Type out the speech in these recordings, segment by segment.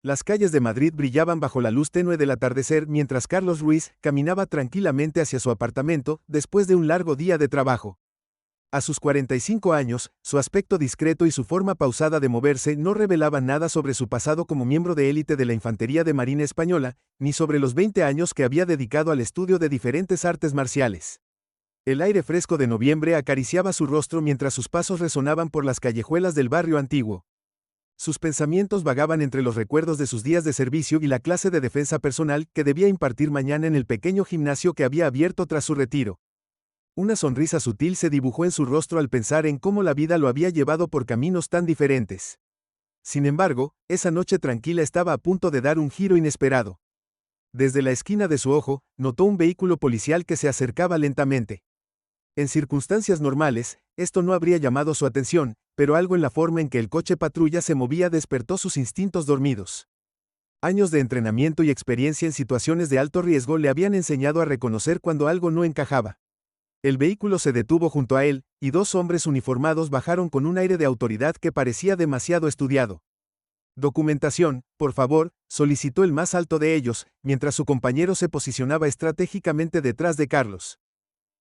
Las calles de Madrid brillaban bajo la luz tenue del atardecer mientras Carlos Ruiz caminaba tranquilamente hacia su apartamento después de un largo día de trabajo. A sus 45 años, su aspecto discreto y su forma pausada de moverse no revelaban nada sobre su pasado como miembro de élite de la Infantería de Marina Española, ni sobre los 20 años que había dedicado al estudio de diferentes artes marciales. El aire fresco de noviembre acariciaba su rostro mientras sus pasos resonaban por las callejuelas del barrio antiguo. Sus pensamientos vagaban entre los recuerdos de sus días de servicio y la clase de defensa personal que debía impartir mañana en el pequeño gimnasio que había abierto tras su retiro. Una sonrisa sutil se dibujó en su rostro al pensar en cómo la vida lo había llevado por caminos tan diferentes. Sin embargo, esa noche tranquila estaba a punto de dar un giro inesperado. Desde la esquina de su ojo, notó un vehículo policial que se acercaba lentamente. En circunstancias normales, esto no habría llamado su atención, pero algo en la forma en que el coche patrulla se movía despertó sus instintos dormidos. Años de entrenamiento y experiencia en situaciones de alto riesgo le habían enseñado a reconocer cuando algo no encajaba. El vehículo se detuvo junto a él, y dos hombres uniformados bajaron con un aire de autoridad que parecía demasiado estudiado. «Documentación, por favor», solicitó el más alto de ellos, mientras su compañero se posicionaba estratégicamente detrás de Carlos.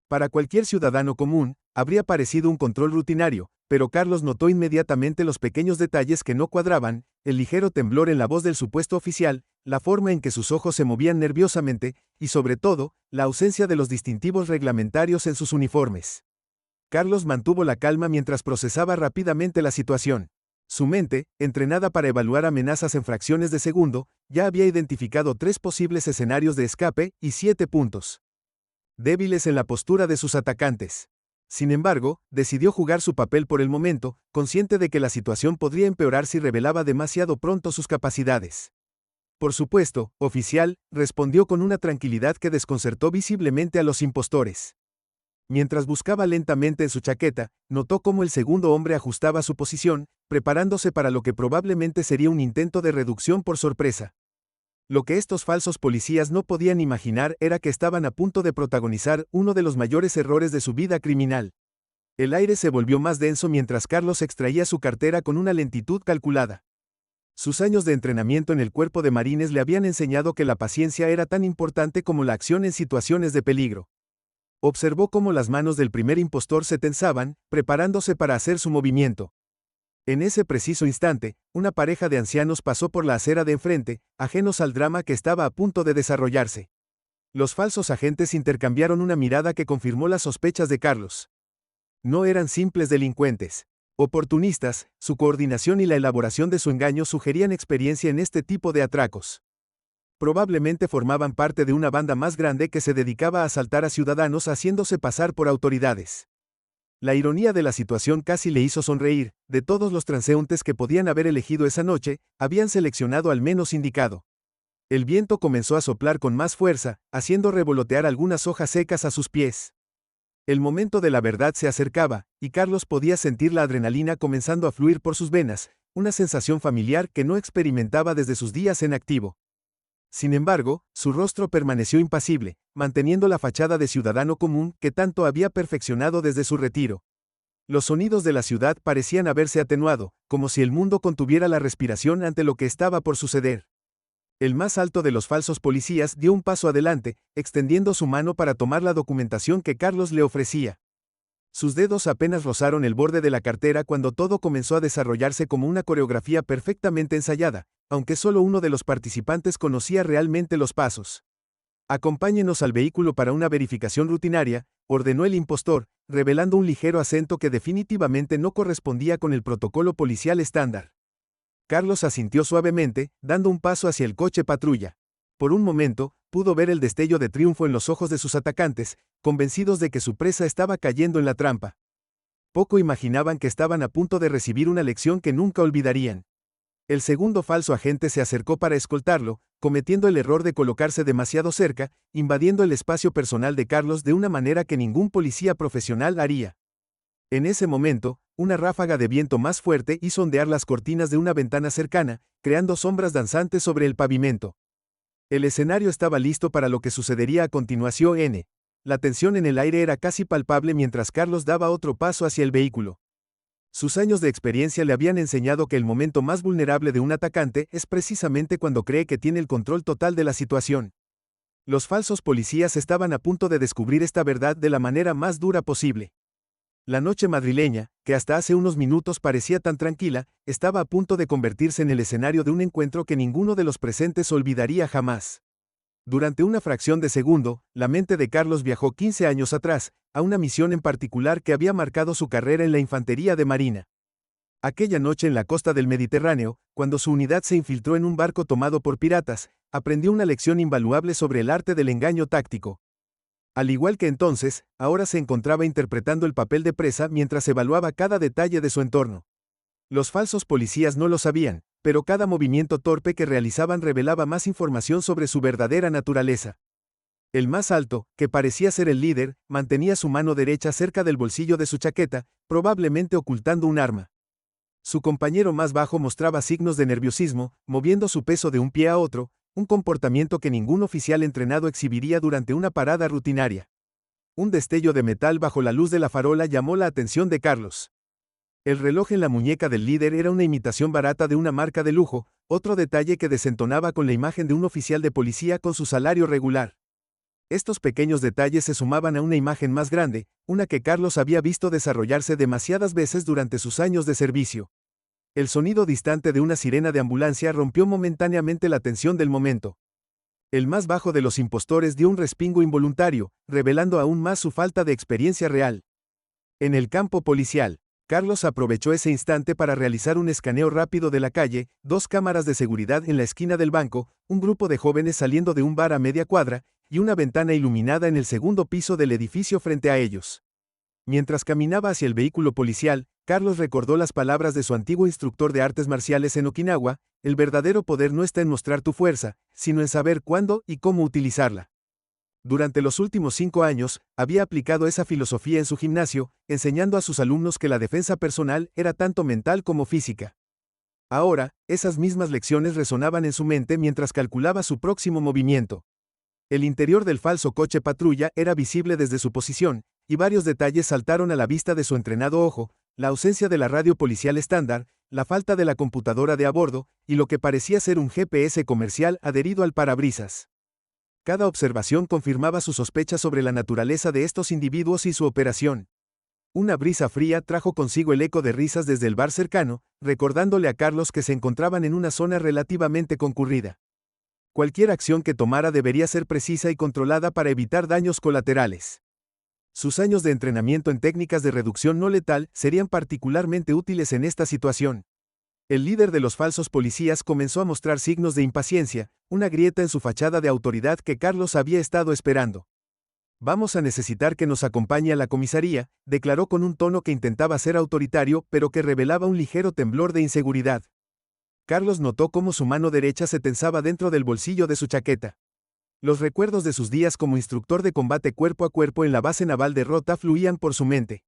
Para cualquier ciudadano común, habría parecido un control rutinario, pero Carlos notó inmediatamente los pequeños detalles que no cuadraban, el ligero temblor en la voz del supuesto oficial, la forma en que sus ojos se movían nerviosamente, y sobre todo, la ausencia de los distintivos reglamentarios en sus uniformes. Carlos mantuvo la calma mientras procesaba rápidamente la situación. Su mente, entrenada para evaluar amenazas en fracciones de segundo, ya había identificado 3 posibles escenarios de escape y 7 puntos débiles en la postura de sus atacantes. Sin embargo, decidió jugar su papel por el momento, consciente de que la situación podría empeorar si revelaba demasiado pronto sus capacidades. Por supuesto, oficial, respondió con una tranquilidad que desconcertó visiblemente a los impostores. Mientras buscaba lentamente en su chaqueta, notó cómo el segundo hombre ajustaba su posición, preparándose para lo que probablemente sería un intento de reducción por sorpresa. Lo que estos falsos policías no podían imaginar era que estaban a punto de protagonizar uno de los mayores errores de su vida criminal. El aire se volvió más denso mientras Carlos extraía su cartera con una lentitud calculada. Sus años de entrenamiento en el cuerpo de marines le habían enseñado que la paciencia era tan importante como la acción en situaciones de peligro. Observó cómo las manos del primer impostor se tensaban, preparándose para hacer su movimiento. En ese preciso instante, una pareja de ancianos pasó por la acera de enfrente, ajenos al drama que estaba a punto de desarrollarse. Los falsos agentes intercambiaron una mirada que confirmó las sospechas de Carlos. No eran simples delincuentes. Oportunistas, su coordinación y la elaboración de su engaño sugerían experiencia en este tipo de atracos. Probablemente formaban parte de una banda más grande que se dedicaba a asaltar a ciudadanos haciéndose pasar por autoridades. La ironía de la situación casi le hizo sonreír. De todos los transeúntes que podían haber elegido esa noche, habían seleccionado al menos indicado. El viento comenzó a soplar con más fuerza, haciendo revolotear algunas hojas secas a sus pies. El momento de la verdad se acercaba, y Carlos podía sentir la adrenalina comenzando a fluir por sus venas, una sensación familiar que no experimentaba desde sus días en activo. Sin embargo, su rostro permaneció impasible, manteniendo la fachada de ciudadano común que tanto había perfeccionado desde su retiro. Los sonidos de la ciudad parecían haberse atenuado, como si el mundo contuviera la respiración ante lo que estaba por suceder. El más alto de los falsos policías dio un paso adelante, extendiendo su mano para tomar la documentación que Carlos le ofrecía. Sus dedos apenas rozaron el borde de la cartera cuando todo comenzó a desarrollarse como una coreografía perfectamente ensayada, aunque solo uno de los participantes conocía realmente los pasos. «Acompáñenos al vehículo para una verificación rutinaria», ordenó el impostor, revelando un ligero acento que definitivamente no correspondía con el protocolo policial estándar. Carlos asintió suavemente, dando un paso hacia el coche patrulla. Por un momento, pudo ver el destello de triunfo en los ojos de sus atacantes, convencidos de que su presa estaba cayendo en la trampa. Poco imaginaban que estaban a punto de recibir una lección que nunca olvidarían. El segundo falso agente se acercó para escoltarlo, cometiendo el error de colocarse demasiado cerca, invadiendo el espacio personal de Carlos de una manera que ningún policía profesional haría. En ese momento, una ráfaga de viento más fuerte hizo ondear las cortinas de una ventana cercana, creando sombras danzantes sobre el pavimento. El escenario estaba listo para lo que sucedería a continuación. La tensión en el aire era casi palpable mientras Carlos daba otro paso hacia el vehículo. Sus años de experiencia le habían enseñado que el momento más vulnerable de un atacante es precisamente cuando cree que tiene el control total de la situación. Los falsos policías estaban a punto de descubrir esta verdad de la manera más dura posible. La noche madrileña, que hasta hace unos minutos parecía tan tranquila, estaba a punto de convertirse en el escenario de un encuentro que ninguno de los presentes olvidaría jamás. Durante una fracción de segundo, la mente de Carlos viajó 15 años atrás, a una misión en particular que había marcado su carrera en la infantería de marina. Aquella noche en la costa del Mediterráneo, cuando su unidad se infiltró en un barco tomado por piratas, aprendió una lección invaluable sobre el arte del engaño táctico. Al igual que entonces, ahora se encontraba interpretando el papel de presa mientras evaluaba cada detalle de su entorno. Los falsos policías no lo sabían, pero cada movimiento torpe que realizaban revelaba más información sobre su verdadera naturaleza. El más alto, que parecía ser el líder, mantenía su mano derecha cerca del bolsillo de su chaqueta, probablemente ocultando un arma. Su compañero más bajo mostraba signos de nerviosismo, moviendo su peso de un pie a otro, un comportamiento que ningún oficial entrenado exhibiría durante una parada rutinaria. Un destello de metal bajo la luz de la farola llamó la atención de Carlos. El reloj en la muñeca del líder era una imitación barata de una marca de lujo, otro detalle que desentonaba con la imagen de un oficial de policía con su salario regular. Estos pequeños detalles se sumaban a una imagen más grande, una que Carlos había visto desarrollarse demasiadas veces durante sus años de servicio. El sonido distante de una sirena de ambulancia rompió momentáneamente la tensión del momento. El más bajo de los impostores dio un respingo involuntario, revelando aún más su falta de experiencia real. En el campo policial, Carlos aprovechó ese instante para realizar un escaneo rápido de la calle, 2 cámaras de seguridad en la esquina del banco, un grupo de jóvenes saliendo de un bar a media cuadra, y una ventana iluminada en el segundo piso del edificio frente a ellos. Mientras caminaba hacia el vehículo policial, Carlos recordó las palabras de su antiguo instructor de artes marciales en Okinawa: el verdadero poder no está en mostrar tu fuerza, sino en saber cuándo y cómo utilizarla. Durante los últimos 5 años, había aplicado esa filosofía en su gimnasio, enseñando a sus alumnos que la defensa personal era tanto mental como física. Ahora, esas mismas lecciones resonaban en su mente mientras calculaba su próximo movimiento. El interior del falso coche patrulla era visible desde su posición, y varios detalles saltaron a la vista de su entrenado ojo: la ausencia de la radio policial estándar, la falta de la computadora de a bordo, y lo que parecía ser un GPS comercial adherido al parabrisas. Cada observación confirmaba sus sospechas sobre la naturaleza de estos individuos y su operación. Una brisa fría trajo consigo el eco de risas desde el bar cercano, recordándole a Carlos que se encontraban en una zona relativamente concurrida. Cualquier acción que tomara debería ser precisa y controlada para evitar daños colaterales. Sus años de entrenamiento en técnicas de reducción no letal serían particularmente útiles en esta situación. El líder de los falsos policías comenzó a mostrar signos de impaciencia, una grieta en su fachada de autoridad que Carlos había estado esperando. «Vamos a necesitar que nos acompañe a la comisaría», declaró con un tono que intentaba ser autoritario pero que revelaba un ligero temblor de inseguridad. Carlos notó cómo su mano derecha se tensaba dentro del bolsillo de su chaqueta. Los recuerdos de sus días como instructor de combate cuerpo a cuerpo en la base naval de Rota fluían por su mente.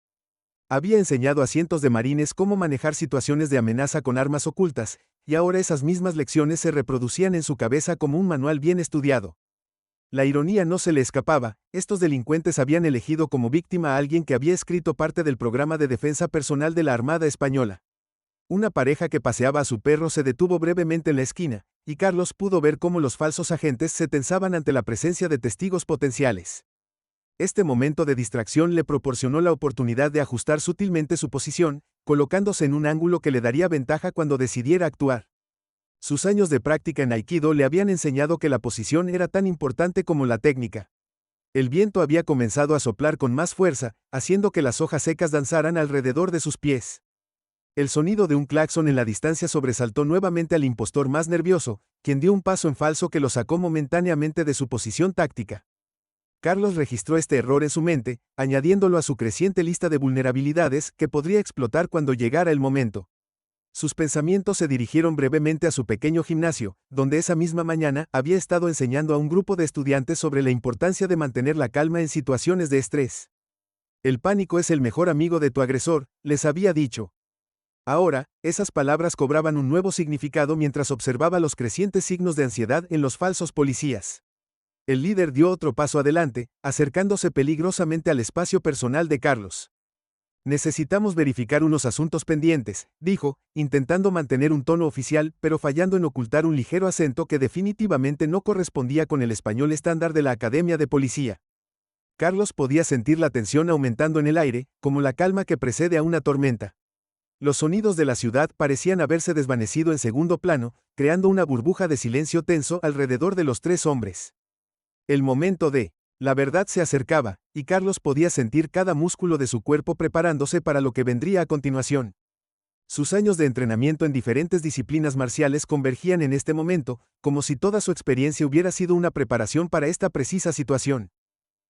Había enseñado a cientos de marines cómo manejar situaciones de amenaza con armas ocultas, y ahora esas mismas lecciones se reproducían en su cabeza como un manual bien estudiado. La ironía no se le escapaba: estos delincuentes habían elegido como víctima a alguien que había escrito parte del programa de defensa personal de la Armada Española. Una pareja que paseaba a su perro se detuvo brevemente en la esquina, y Carlos pudo ver cómo los falsos agentes se tensaban ante la presencia de testigos potenciales. Este momento de distracción le proporcionó la oportunidad de ajustar sutilmente su posición, colocándose en un ángulo que le daría ventaja cuando decidiera actuar. Sus años de práctica en Aikido le habían enseñado que la posición era tan importante como la técnica. El viento había comenzado a soplar con más fuerza, haciendo que las hojas secas danzaran alrededor de sus pies. El sonido de un claxon en la distancia sobresaltó nuevamente al impostor más nervioso, quien dio un paso en falso que lo sacó momentáneamente de su posición táctica. Carlos registró este error en su mente, añadiéndolo a su creciente lista de vulnerabilidades que podría explotar cuando llegara el momento. Sus pensamientos se dirigieron brevemente a su pequeño gimnasio, donde esa misma mañana había estado enseñando a un grupo de estudiantes sobre la importancia de mantener la calma en situaciones de estrés. «El pánico es el mejor amigo de tu agresor», les había dicho. Ahora, esas palabras cobraban un nuevo significado mientras observaba los crecientes signos de ansiedad en los falsos policías. El líder dio otro paso adelante, acercándose peligrosamente al espacio personal de Carlos. Necesitamos verificar unos asuntos pendientes, dijo, intentando mantener un tono oficial, pero fallando en ocultar un ligero acento que definitivamente no correspondía con el español estándar de la Academia de Policía. Carlos podía sentir la tensión aumentando en el aire, como la calma que precede a una tormenta. Los sonidos de la ciudad parecían haberse desvanecido en segundo plano, creando una burbuja de silencio tenso alrededor de los tres hombres. El momento de la verdad se acercaba, y Carlos podía sentir cada músculo de su cuerpo preparándose para lo que vendría a continuación. Sus años de entrenamiento en diferentes disciplinas marciales convergían en este momento, como si toda su experiencia hubiera sido una preparación para esta precisa situación.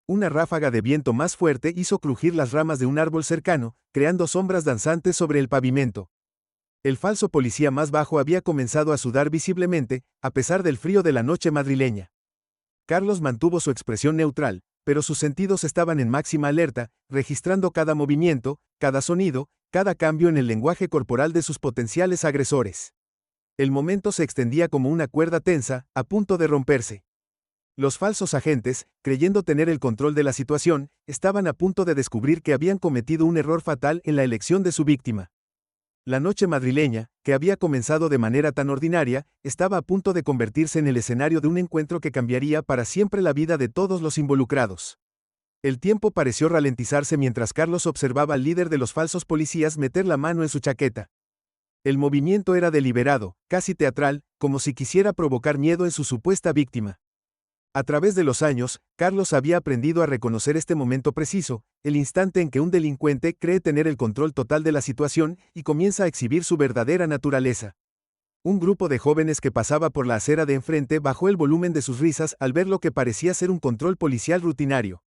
Una ráfaga de viento más fuerte hizo crujir las ramas de un árbol cercano, creando sombras danzantes sobre el pavimento. El falso policía más bajo había comenzado a sudar visiblemente, a pesar del frío de la noche madrileña. Carlos mantuvo su expresión neutral, pero sus sentidos estaban en máxima alerta, registrando cada movimiento, cada sonido, cada cambio en el lenguaje corporal de sus potenciales agresores. El momento se extendía como una cuerda tensa, a punto de romperse. Los falsos agentes, creyendo tener el control de la situación, estaban a punto de descubrir que habían cometido un error fatal en la elección de su víctima. La noche madrileña, que había comenzado de manera tan ordinaria, estaba a punto de convertirse en el escenario de un encuentro que cambiaría para siempre la vida de todos los involucrados. El tiempo pareció ralentizarse mientras Carlos observaba al líder de los falsos policías meter la mano en su chaqueta. El movimiento era deliberado, casi teatral, como si quisiera provocar miedo en su supuesta víctima. A través de los años, Carlos había aprendido a reconocer este momento preciso, el instante en que un delincuente cree tener el control total de la situación y comienza a exhibir su verdadera naturaleza. Un grupo de jóvenes que pasaba por la acera de enfrente bajó el volumen de sus risas al ver lo que parecía ser un control policial rutinario.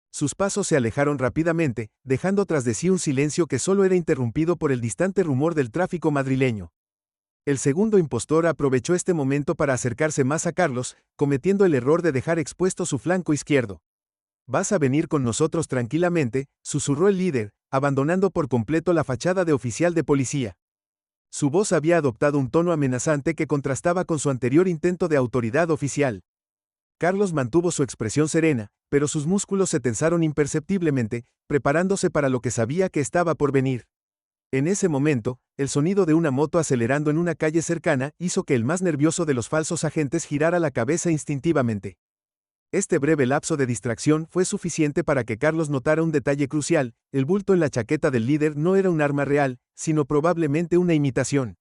Sus pasos se alejaron rápidamente, dejando tras de sí un silencio que solo era interrumpido por el distante rumor del tráfico madrileño. El segundo impostor aprovechó este momento para acercarse más a Carlos, cometiendo el error de dejar expuesto su flanco izquierdo. «Vas a venir con nosotros tranquilamente», susurró el líder, abandonando por completo la fachada de oficial de policía. Su voz había adoptado un tono amenazante que contrastaba con su anterior intento de autoridad oficial. Carlos mantuvo su expresión serena, pero sus músculos se tensaron imperceptiblemente, preparándose para lo que sabía que estaba por venir. En ese momento, el sonido de una moto acelerando en una calle cercana hizo que el más nervioso de los falsos agentes girara la cabeza instintivamente. Este breve lapso de distracción fue suficiente para que Carlos notara un detalle crucial: el bulto en la chaqueta del líder no era un arma real, sino probablemente una imitación.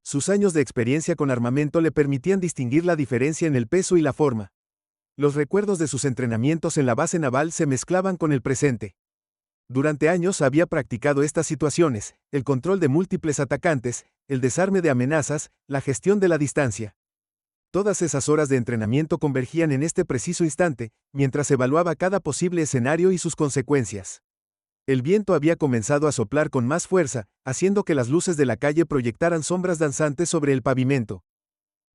Sus años de experiencia con armamento le permitían distinguir la diferencia en el peso y la forma. Los recuerdos de sus entrenamientos en la base naval se mezclaban con el presente. Durante años había practicado estas situaciones: el control de múltiples atacantes, el desarme de amenazas, la gestión de la distancia. Todas esas horas de entrenamiento convergían en este preciso instante, mientras evaluaba cada posible escenario y sus consecuencias. El viento había comenzado a soplar con más fuerza, haciendo que las luces de la calle proyectaran sombras danzantes sobre el pavimento.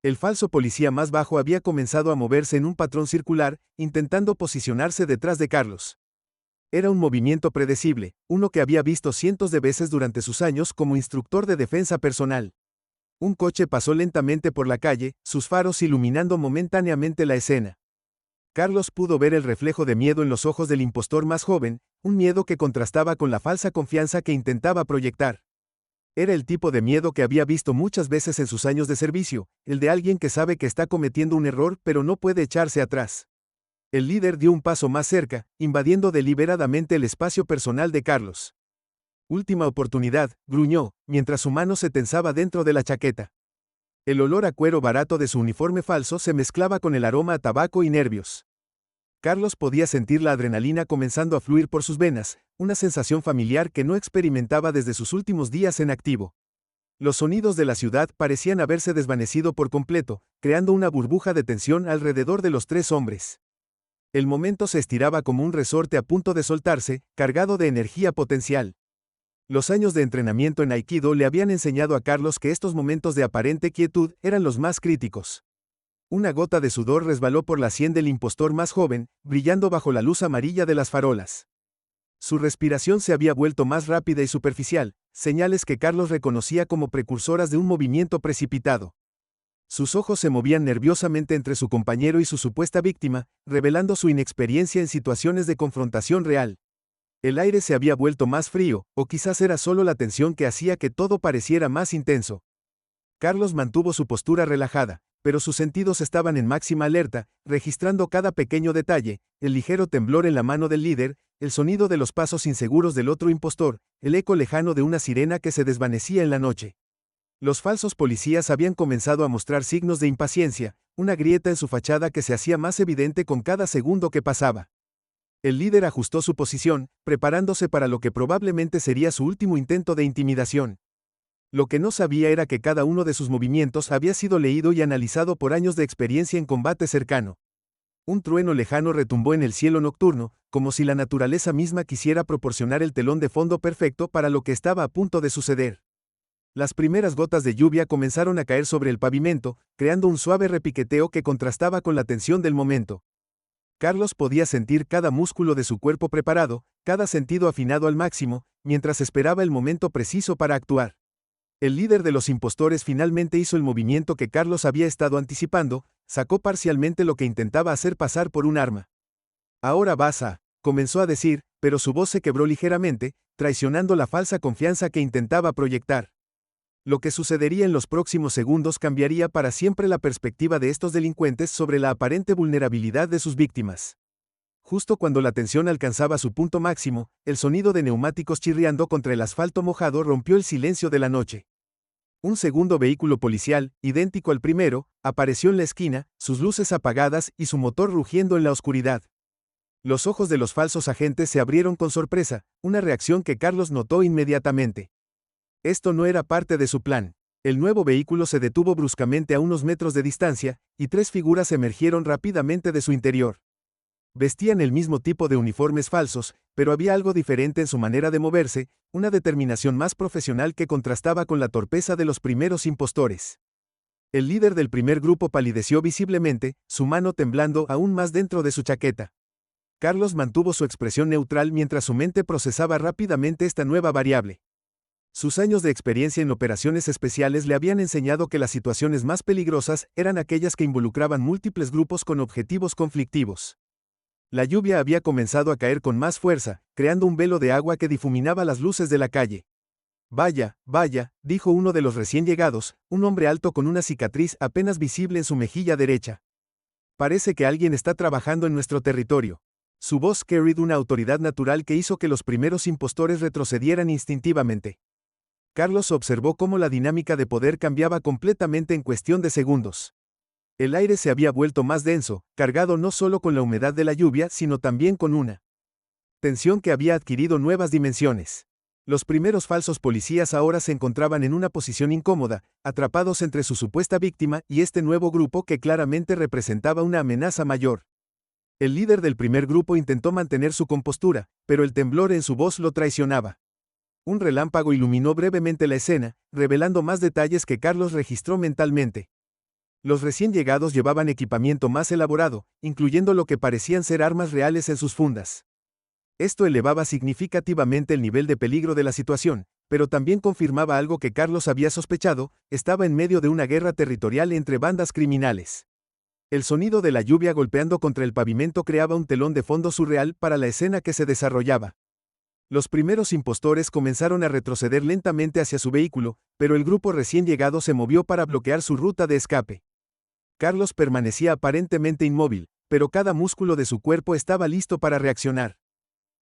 El falso policía más bajo había comenzado a moverse en un patrón circular, intentando posicionarse detrás de Carlos. Era un movimiento predecible, uno que había visto cientos de veces durante sus años como instructor de defensa personal. Un coche pasó lentamente por la calle, sus faros iluminando momentáneamente la escena. Carlos pudo ver el reflejo de miedo en los ojos del impostor más joven, un miedo que contrastaba con la falsa confianza que intentaba proyectar. Era el tipo de miedo que había visto muchas veces en sus años de servicio, el de alguien que sabe que está cometiendo un error pero no puede echarse atrás. El líder dio un paso más cerca, invadiendo deliberadamente el espacio personal de Carlos. «Última oportunidad», gruñó, mientras su mano se tensaba dentro de la chaqueta. El olor a cuero barato de su uniforme falso se mezclaba con el aroma a tabaco y nervios. Carlos podía sentir la adrenalina comenzando a fluir por sus venas, una sensación familiar que no experimentaba desde sus últimos días en activo. Los sonidos de la ciudad parecían haberse desvanecido por completo, creando una burbuja de tensión alrededor de los tres hombres. El momento se estiraba como un resorte a punto de soltarse, cargado de energía potencial. Los años de entrenamiento en Aikido le habían enseñado a Carlos que estos momentos de aparente quietud eran los más críticos. Una gota de sudor resbaló por la sien del impostor más joven, brillando bajo la luz amarilla de las farolas. Su respiración se había vuelto más rápida y superficial, señales que Carlos reconocía como precursoras de un movimiento precipitado. Sus ojos se movían nerviosamente entre su compañero y su supuesta víctima, revelando su inexperiencia en situaciones de confrontación real. El aire se había vuelto más frío, o quizás era solo la tensión que hacía que todo pareciera más intenso. Carlos mantuvo su postura relajada, pero sus sentidos estaban en máxima alerta, registrando cada pequeño detalle, el ligero temblor en la mano del líder, el sonido de los pasos inseguros del otro impostor, el eco lejano de una sirena que se desvanecía en la noche. Los falsos policías habían comenzado a mostrar signos de impaciencia, una grieta en su fachada que se hacía más evidente con cada segundo que pasaba. El líder ajustó su posición, preparándose para lo que probablemente sería su último intento de intimidación. Lo que no sabía era que cada uno de sus movimientos había sido leído y analizado por años de experiencia en combate cercano. Un trueno lejano retumbó en el cielo nocturno, como si la naturaleza misma quisiera proporcionar el telón de fondo perfecto para lo que estaba a punto de suceder. Las primeras gotas de lluvia comenzaron a caer sobre el pavimento, creando un suave repiqueteo que contrastaba con la tensión del momento. Carlos podía sentir cada músculo de su cuerpo preparado, cada sentido afinado al máximo, mientras esperaba el momento preciso para actuar. El líder de los impostores finalmente hizo el movimiento que Carlos había estado anticipando, sacó parcialmente lo que intentaba hacer pasar por un arma. Ahora vas a, comenzó a decir, pero su voz se quebró ligeramente, traicionando la falsa confianza que intentaba proyectar. Lo que sucedería en los próximos segundos cambiaría para siempre la perspectiva de estos delincuentes sobre la aparente vulnerabilidad de sus víctimas. Justo cuando la tensión alcanzaba su punto máximo, el sonido de neumáticos chirriando contra el asfalto mojado rompió el silencio de la noche. Un segundo vehículo policial, idéntico al primero, apareció en la esquina, sus luces apagadas y su motor rugiendo en la oscuridad. Los ojos de los falsos agentes se abrieron con sorpresa, una reacción que Carlos notó inmediatamente. Esto no era parte de su plan. El nuevo vehículo se detuvo bruscamente a unos metros de distancia, y tres figuras emergieron rápidamente de su interior. Vestían el mismo tipo de uniformes falsos, pero había algo diferente en su manera de moverse, una determinación más profesional que contrastaba con la torpeza de los primeros impostores. El líder del primer grupo palideció visiblemente, su mano temblando aún más dentro de su chaqueta. Carlos mantuvo su expresión neutral mientras su mente procesaba rápidamente esta nueva variable. Sus años de experiencia en operaciones especiales le habían enseñado que las situaciones más peligrosas eran aquellas que involucraban múltiples grupos con objetivos conflictivos. La lluvia había comenzado a caer con más fuerza, creando un velo de agua que difuminaba las luces de la calle. Vaya, vaya, dijo uno de los recién llegados, un hombre alto con una cicatriz apenas visible en su mejilla derecha. Parece que alguien está trabajando en nuestro territorio. Su voz carried una autoridad natural que hizo que los primeros impostores retrocedieran instintivamente. Carlos observó cómo la dinámica de poder cambiaba completamente en cuestión de segundos. El aire se había vuelto más denso, cargado no solo con la humedad de la lluvia, sino también con una tensión que había adquirido nuevas dimensiones. Los primeros falsos policías ahora se encontraban en una posición incómoda, atrapados entre su supuesta víctima y este nuevo grupo que claramente representaba una amenaza mayor. El líder del primer grupo intentó mantener su compostura, pero el temblor en su voz lo traicionaba. Un relámpago iluminó brevemente la escena, revelando más detalles que Carlos registró mentalmente. Los recién llegados llevaban equipamiento más elaborado, incluyendo lo que parecían ser armas reales en sus fundas. Esto elevaba significativamente el nivel de peligro de la situación, pero también confirmaba algo que Carlos había sospechado: estaba en medio de una guerra territorial entre bandas criminales. El sonido de la lluvia golpeando contra el pavimento creaba un telón de fondo surreal para la escena que se desarrollaba. Los primeros impostores comenzaron a retroceder lentamente hacia su vehículo, pero el grupo recién llegado se movió para bloquear su ruta de escape. Carlos permanecía aparentemente inmóvil, pero cada músculo de su cuerpo estaba listo para reaccionar.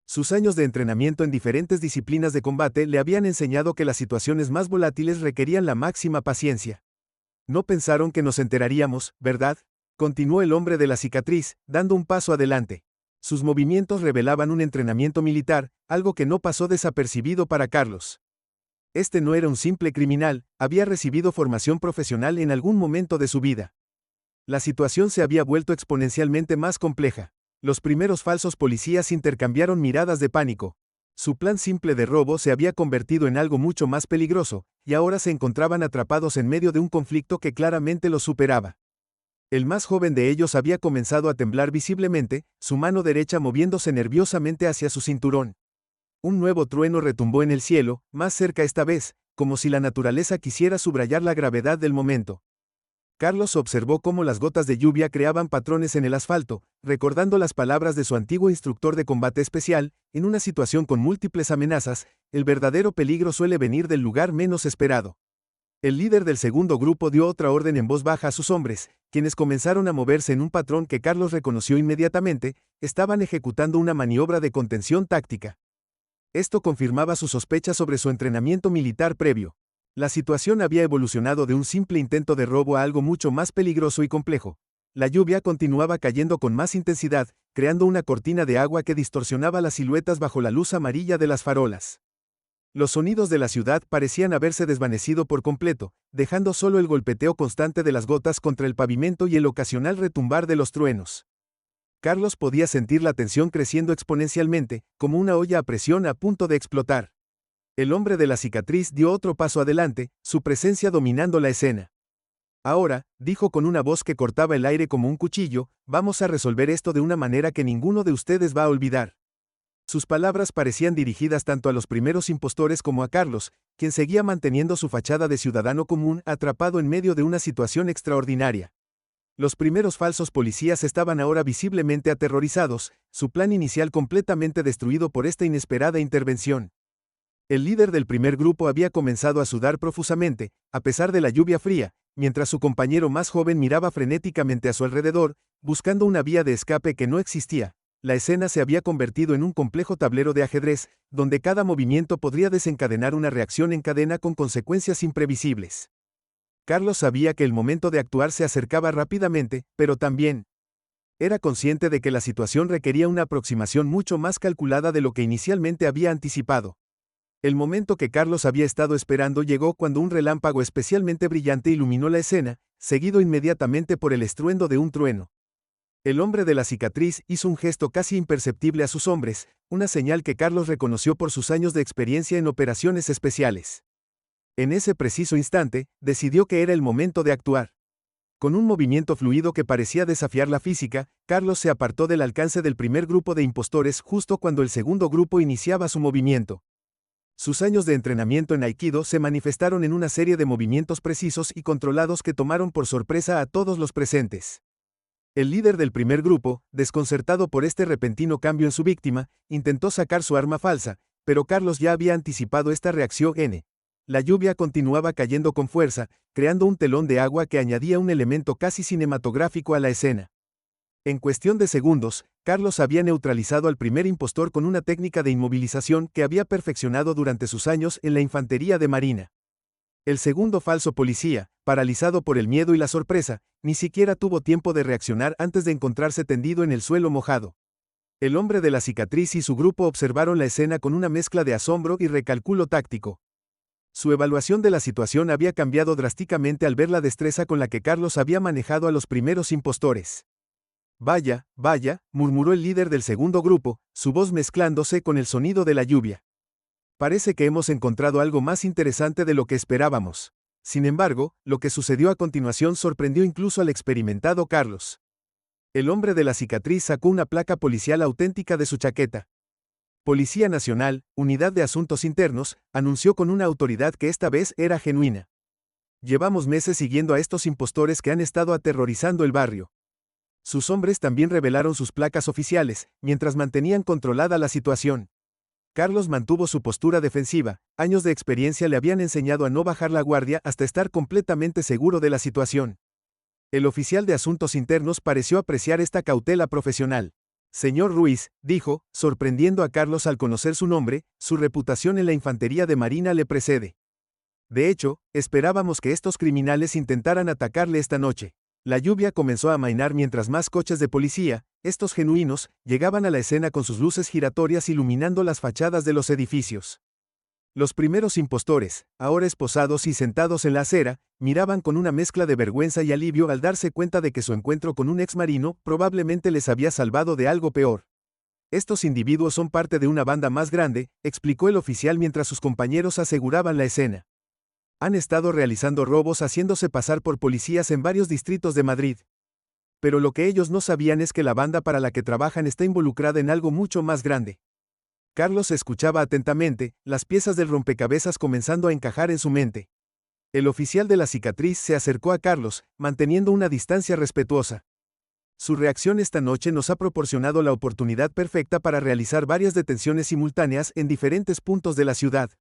Sus años de entrenamiento en diferentes disciplinas de combate le habían enseñado que las situaciones más volátiles requerían la máxima paciencia. No pensaron que nos enteraríamos, ¿verdad?, continuó el hombre de la cicatriz, dando un paso adelante. Sus movimientos revelaban un entrenamiento militar, algo que no pasó desapercibido para Carlos. Este no era un simple criminal, había recibido formación profesional en algún momento de su vida. La situación se había vuelto exponencialmente más compleja. Los primeros falsos policías intercambiaron miradas de pánico. Su plan simple de robo se había convertido en algo mucho más peligroso, y ahora se encontraban atrapados en medio de un conflicto que claramente los superaba. El más joven de ellos había comenzado a temblar visiblemente, su mano derecha moviéndose nerviosamente hacia su cinturón. Un nuevo trueno retumbó en el cielo, más cerca esta vez, como si la naturaleza quisiera subrayar la gravedad del momento. Carlos observó cómo las gotas de lluvia creaban patrones en el asfalto, recordando las palabras de su antiguo instructor de combate especial: en una situación con múltiples amenazas, el verdadero peligro suele venir del lugar menos esperado. El líder del segundo grupo dio otra orden en voz baja a sus hombres, quienes comenzaron a moverse en un patrón que Carlos reconoció inmediatamente: estaban ejecutando una maniobra de contención táctica. Esto confirmaba sus sospechas sobre su entrenamiento militar previo. La situación había evolucionado de un simple intento de robo a algo mucho más peligroso y complejo. La lluvia continuaba cayendo con más intensidad, creando una cortina de agua que distorsionaba las siluetas bajo la luz amarilla de las farolas. Los sonidos de la ciudad parecían haberse desvanecido por completo, dejando solo el golpeteo constante de las gotas contra el pavimento y el ocasional retumbar de los truenos. Carlos podía sentir la tensión creciendo exponencialmente, como una olla a presión a punto de explotar. El hombre de la cicatriz dio otro paso adelante, su presencia dominando la escena. Ahora, dijo con una voz que cortaba el aire como un cuchillo, vamos a resolver esto de una manera que ninguno de ustedes va a olvidar. Sus palabras parecían dirigidas tanto a los primeros impostores como a Carlos, quien seguía manteniendo su fachada de ciudadano común atrapado en medio de una situación extraordinaria. Los primeros falsos policías estaban ahora visiblemente aterrorizados, su plan inicial completamente destruido por esta inesperada intervención. El líder del primer grupo había comenzado a sudar profusamente, a pesar de la lluvia fría, mientras su compañero más joven miraba frenéticamente a su alrededor, buscando una vía de escape que no existía. La escena se había convertido en un complejo tablero de ajedrez, donde cada movimiento podría desencadenar una reacción en cadena con consecuencias imprevisibles. Carlos sabía que el momento de actuar se acercaba rápidamente, pero también era consciente de que la situación requería una aproximación mucho más calculada de lo que inicialmente había anticipado. El momento que Carlos había estado esperando llegó cuando un relámpago especialmente brillante iluminó la escena, seguido inmediatamente por el estruendo de un trueno. El hombre de la cicatriz hizo un gesto casi imperceptible a sus hombres, una señal que Carlos reconoció por sus años de experiencia en operaciones especiales. En ese preciso instante, decidió que era el momento de actuar. Con un movimiento fluido que parecía desafiar la física, Carlos se apartó del alcance del primer grupo de impostores justo cuando el segundo grupo iniciaba su movimiento. Sus años de entrenamiento en Aikido se manifestaron en una serie de movimientos precisos y controlados que tomaron por sorpresa a todos los presentes. El líder del primer grupo, desconcertado por este repentino cambio en su víctima, intentó sacar su arma falsa, pero Carlos ya había anticipado esta reacción. La lluvia continuaba cayendo con fuerza, creando un telón de agua que añadía un elemento casi cinematográfico a la escena. En cuestión de segundos, Carlos había neutralizado al primer impostor con una técnica de inmovilización que había perfeccionado durante sus años en la infantería de marina. El segundo falso policía, paralizado por el miedo y la sorpresa, ni siquiera tuvo tiempo de reaccionar antes de encontrarse tendido en el suelo mojado. El hombre de la cicatriz y su grupo observaron la escena con una mezcla de asombro y recálculo táctico. Su evaluación de la situación había cambiado drásticamente al ver la destreza con la que Carlos había manejado a los primeros impostores. Vaya, vaya, murmuró el líder del segundo grupo, su voz mezclándose con el sonido de la lluvia. Parece que hemos encontrado algo más interesante de lo que esperábamos. Sin embargo, lo que sucedió a continuación sorprendió incluso al experimentado Carlos. El hombre de la cicatriz sacó una placa policial auténtica de su chaqueta. Policía Nacional, Unidad de Asuntos Internos, anunció con una autoridad que esta vez era genuina. Llevamos meses siguiendo a estos impostores que han estado aterrorizando el barrio. Sus hombres también revelaron sus placas oficiales, mientras mantenían controlada la situación. Carlos mantuvo su postura defensiva, años de experiencia le habían enseñado a no bajar la guardia hasta estar completamente seguro de la situación. El oficial de Asuntos Internos pareció apreciar esta cautela profesional. Señor Ruiz, dijo, sorprendiendo a Carlos al conocer su nombre, su reputación en la infantería de marina le precede. De hecho, esperábamos que estos criminales intentaran atacarle esta noche. La lluvia comenzó a amainar mientras más coches de policía, estos genuinos, llegaban a la escena con sus luces giratorias iluminando las fachadas de los edificios. Los primeros impostores, ahora esposados y sentados en la acera, miraban con una mezcla de vergüenza y alivio al darse cuenta de que su encuentro con un ex marino probablemente les había salvado de algo peor. Estos individuos son parte de una banda más grande, explicó el oficial mientras sus compañeros aseguraban la escena. Han estado realizando robos haciéndose pasar por policías en varios distritos de Madrid. Pero lo que ellos no sabían es que la banda para la que trabajan está involucrada en algo mucho más grande. Carlos escuchaba atentamente, las piezas del rompecabezas comenzando a encajar en su mente. El oficial de la cicatriz se acercó a Carlos, manteniendo una distancia respetuosa. Su reacción esta noche nos ha proporcionado la oportunidad perfecta para realizar varias detenciones simultáneas en diferentes puntos de la ciudad.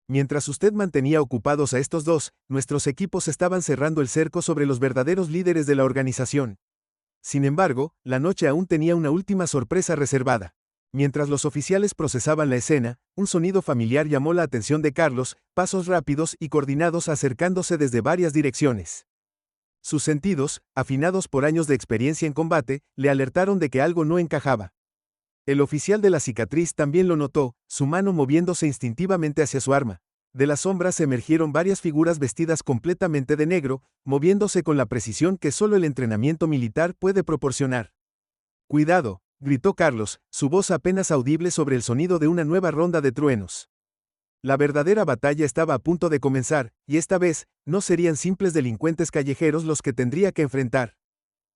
Mientras usted mantenía ocupados a estos dos, nuestros equipos estaban cerrando el cerco sobre los verdaderos líderes de la organización. Sin embargo, la noche aún tenía una última sorpresa reservada. Mientras los oficiales procesaban la escena, un sonido familiar llamó la atención de Carlos, pasos rápidos y coordinados acercándose desde varias direcciones. Sus sentidos, afinados por años de experiencia en combate, le alertaron de que algo no encajaba. El oficial de la cicatriz también lo notó, su mano moviéndose instintivamente hacia su arma. De las sombras emergieron varias figuras vestidas completamente de negro, moviéndose con la precisión que solo el entrenamiento militar puede proporcionar. «Cuidado», gritó Carlos, su voz apenas audible sobre el sonido de una nueva ronda de truenos. La verdadera batalla estaba a punto de comenzar, y esta vez, no serían simples delincuentes callejeros los que tendría que enfrentar.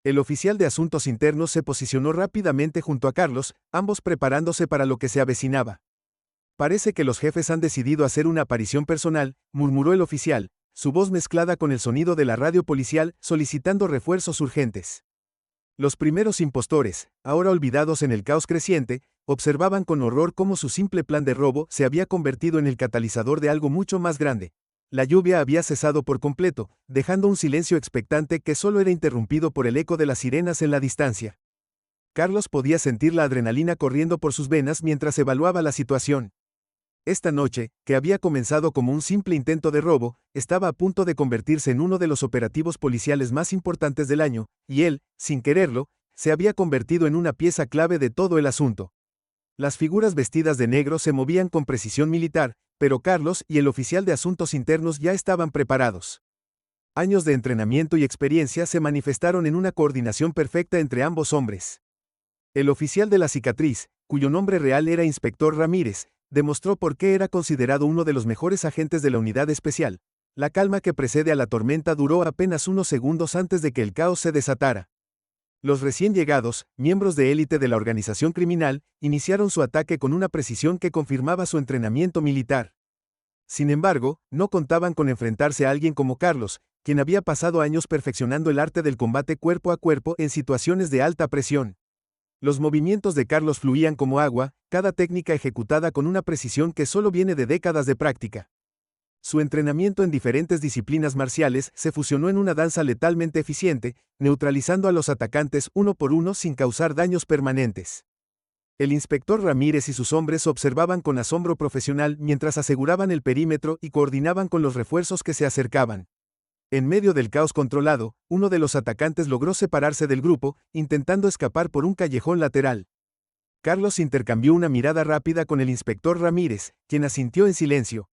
El oficial de asuntos internos se posicionó rápidamente junto a Carlos, ambos preparándose para lo que se avecinaba. «Parece que los jefes han decidido hacer una aparición personal», murmuró el oficial, su voz mezclada con el sonido de la radio policial, solicitando refuerzos urgentes. Los primeros impostores, ahora olvidados en el caos creciente, observaban con horror cómo su simple plan de robo se había convertido en el catalizador de algo mucho más grande. La lluvia había cesado por completo, dejando un silencio expectante que solo era interrumpido por el eco de las sirenas en la distancia. Carlos podía sentir la adrenalina corriendo por sus venas mientras evaluaba la situación. Esta noche, que había comenzado como un simple intento de robo, estaba a punto de convertirse en uno de los operativos policiales más importantes del año, y él, sin quererlo, se había convertido en una pieza clave de todo el asunto. Las figuras vestidas de negro se movían con precisión militar, pero Carlos y el oficial de asuntos internos ya estaban preparados. Años de entrenamiento y experiencia se manifestaron en una coordinación perfecta entre ambos hombres. El oficial de la cicatriz, cuyo nombre real era Inspector Ramírez, demostró por qué era considerado uno de los mejores agentes de la unidad especial. La calma que precede a la tormenta duró apenas unos segundos antes de que el caos se desatara. Los recién llegados, miembros de élite de la organización criminal, iniciaron su ataque con una precisión que confirmaba su entrenamiento militar. Sin embargo, no contaban con enfrentarse a alguien como Carlos, quien había pasado años perfeccionando el arte del combate cuerpo a cuerpo en situaciones de alta presión. Los movimientos de Carlos fluían como agua, cada técnica ejecutada con una precisión que solo viene de décadas de práctica. Su entrenamiento en diferentes disciplinas marciales se fusionó en una danza letalmente eficiente, neutralizando a los atacantes uno por uno sin causar daños permanentes. El inspector Ramírez y sus hombres observaban con asombro profesional mientras aseguraban el perímetro y coordinaban con los refuerzos que se acercaban. En medio del caos controlado, uno de los atacantes logró separarse del grupo, intentando escapar por un callejón lateral. Carlos intercambió una mirada rápida con el inspector Ramírez, quien asintió en silencio.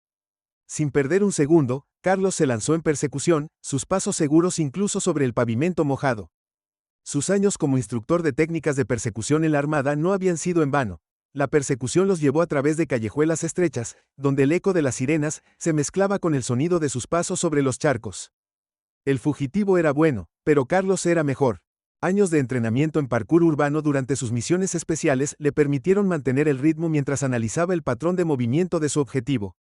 Sin perder un segundo, Carlos se lanzó en persecución, sus pasos seguros incluso sobre el pavimento mojado. Sus años como instructor de técnicas de persecución en la Armada no habían sido en vano. La persecución los llevó a través de callejuelas estrechas, donde el eco de las sirenas se mezclaba con el sonido de sus pasos sobre los charcos. El fugitivo era bueno, pero Carlos era mejor. Años de entrenamiento en parkour urbano durante sus misiones especiales le permitieron mantener el ritmo mientras analizaba el patrón de movimiento de su objetivo.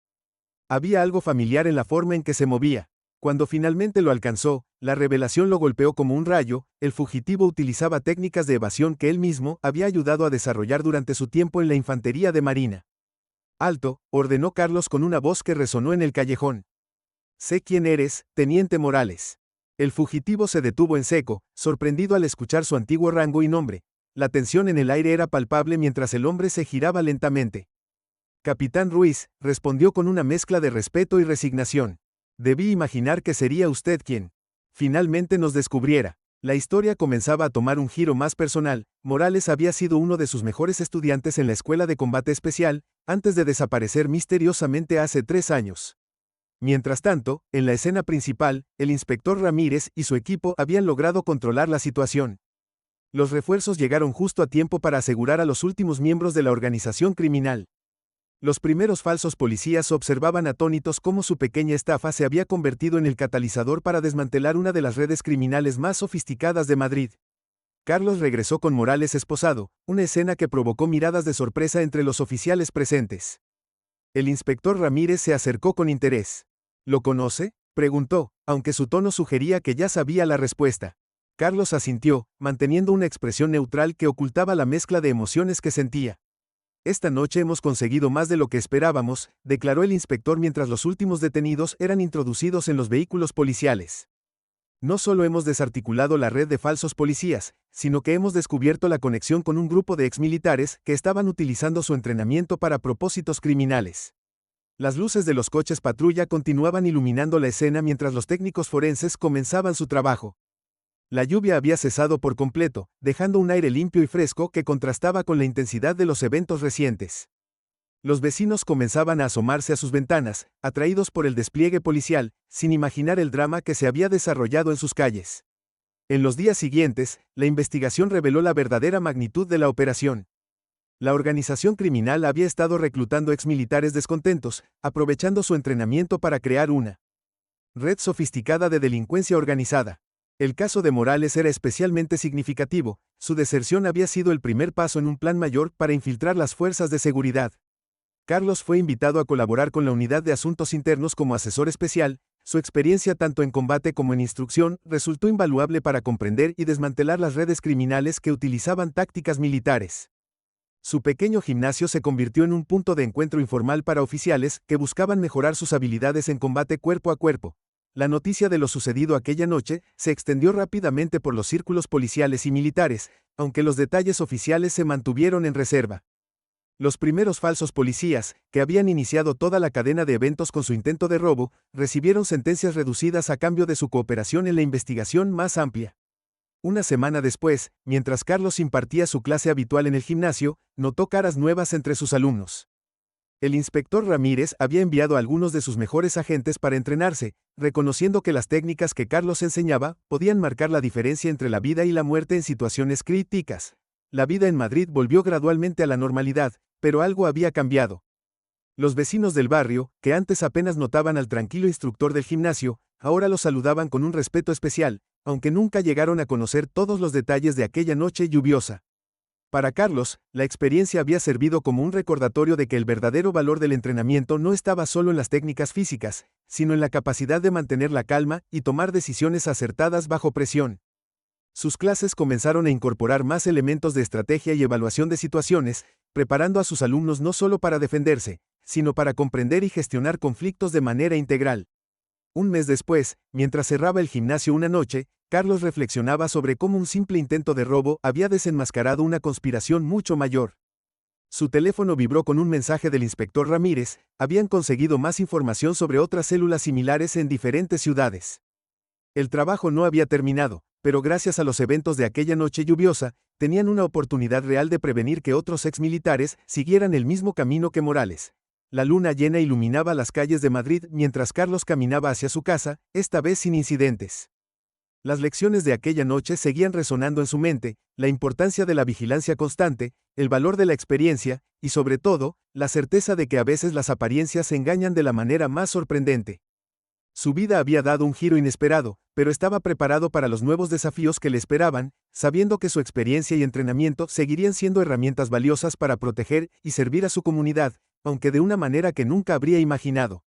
Había algo familiar en la forma en que se movía. Cuando finalmente lo alcanzó, la revelación lo golpeó como un rayo. El fugitivo utilizaba técnicas de evasión que él mismo había ayudado a desarrollar durante su tiempo en la infantería de marina. «Alto», ordenó Carlos con una voz que resonó en el callejón. «Sé quién eres, Teniente Morales». El fugitivo se detuvo en seco, sorprendido al escuchar su antiguo rango y nombre. La tensión en el aire era palpable mientras el hombre se giraba lentamente. «Capitán Ruiz», respondió con una mezcla de respeto y resignación. «Debí imaginar que sería usted quien finalmente nos descubriera». La historia comenzaba a tomar un giro más personal. Morales había sido uno de sus mejores estudiantes en la Escuela de Combate Especial, antes de desaparecer misteriosamente hace 3 años. Mientras tanto, en la escena principal, el inspector Ramírez y su equipo habían logrado controlar la situación. Los refuerzos llegaron justo a tiempo para asegurar a los últimos miembros de la organización criminal. Los primeros falsos policías observaban atónitos cómo su pequeña estafa se había convertido en el catalizador para desmantelar una de las redes criminales más sofisticadas de Madrid. Carlos regresó con Morales esposado, una escena que provocó miradas de sorpresa entre los oficiales presentes. El inspector Ramírez se acercó con interés. «¿Lo conoce?», Preguntó, aunque su tono sugería que ya sabía la respuesta. Carlos asintió, manteniendo una expresión neutral que ocultaba la mezcla de emociones que sentía. Esta noche hemos conseguido más de lo que esperábamos, declaró el inspector mientras los últimos detenidos eran introducidos en los vehículos policiales. No solo hemos desarticulado la red de falsos policías, sino que hemos descubierto la conexión con un grupo de exmilitares que estaban utilizando su entrenamiento para propósitos criminales. Las luces de los coches patrulla continuaban iluminando la escena mientras los técnicos forenses comenzaban su trabajo. La lluvia había cesado por completo, dejando un aire limpio y fresco que contrastaba con la intensidad de los eventos recientes. Los vecinos comenzaban a asomarse a sus ventanas, atraídos por el despliegue policial, sin imaginar el drama que se había desarrollado en sus calles. En los días siguientes, la investigación reveló la verdadera magnitud de la operación. La organización criminal había estado reclutando exmilitares descontentos, aprovechando su entrenamiento para crear una red sofisticada de delincuencia organizada. El caso de Morales era especialmente significativo, su deserción había sido el primer paso en un plan mayor para infiltrar las fuerzas de seguridad. Carlos fue invitado a colaborar con la Unidad de Asuntos Internos como asesor especial. Su experiencia tanto en combate como en instrucción resultó invaluable para comprender y desmantelar las redes criminales que utilizaban tácticas militares. Su pequeño gimnasio se convirtió en un punto de encuentro informal para oficiales que buscaban mejorar sus habilidades en combate cuerpo a cuerpo. La noticia de lo sucedido aquella noche se extendió rápidamente por los círculos policiales y militares, aunque los detalles oficiales se mantuvieron en reserva. Los primeros falsos policías, que habían iniciado toda la cadena de eventos con su intento de robo, recibieron sentencias reducidas a cambio de su cooperación en la investigación más amplia. Una semana después, mientras Carlos impartía su clase habitual en el gimnasio, notó caras nuevas entre sus alumnos. El inspector Ramírez había enviado a algunos de sus mejores agentes para entrenarse, reconociendo que las técnicas que Carlos enseñaba podían marcar la diferencia entre la vida y la muerte en situaciones críticas. La vida en Madrid volvió gradualmente a la normalidad, pero algo había cambiado. Los vecinos del barrio, que antes apenas notaban al tranquilo instructor del gimnasio, ahora lo saludaban con un respeto especial, aunque nunca llegaron a conocer todos los detalles de aquella noche lluviosa. Para Carlos, la experiencia había servido como un recordatorio de que el verdadero valor del entrenamiento no estaba solo en las técnicas físicas, sino en la capacidad de mantener la calma y tomar decisiones acertadas bajo presión. Sus clases comenzaron a incorporar más elementos de estrategia y evaluación de situaciones, preparando a sus alumnos no solo para defenderse, sino para comprender y gestionar conflictos de manera integral. Un mes después, mientras cerraba el gimnasio una noche, Carlos reflexionaba sobre cómo un simple intento de robo había desenmascarado una conspiración mucho mayor. Su teléfono vibró con un mensaje del inspector Ramírez. Habían conseguido más información sobre otras células similares en diferentes ciudades. El trabajo no había terminado, pero gracias a los eventos de aquella noche lluviosa, tenían una oportunidad real de prevenir que otros exmilitares siguieran el mismo camino que Morales. La luna llena iluminaba las calles de Madrid mientras Carlos caminaba hacia su casa, esta vez sin incidentes. Las lecciones de aquella noche seguían resonando en su mente, la importancia de la vigilancia constante, el valor de la experiencia, y sobre todo, la certeza de que a veces las apariencias engañan de la manera más sorprendente. Su vida había dado un giro inesperado, pero estaba preparado para los nuevos desafíos que le esperaban, sabiendo que su experiencia y entrenamiento seguirían siendo herramientas valiosas para proteger y servir a su comunidad, aunque de una manera que nunca habría imaginado.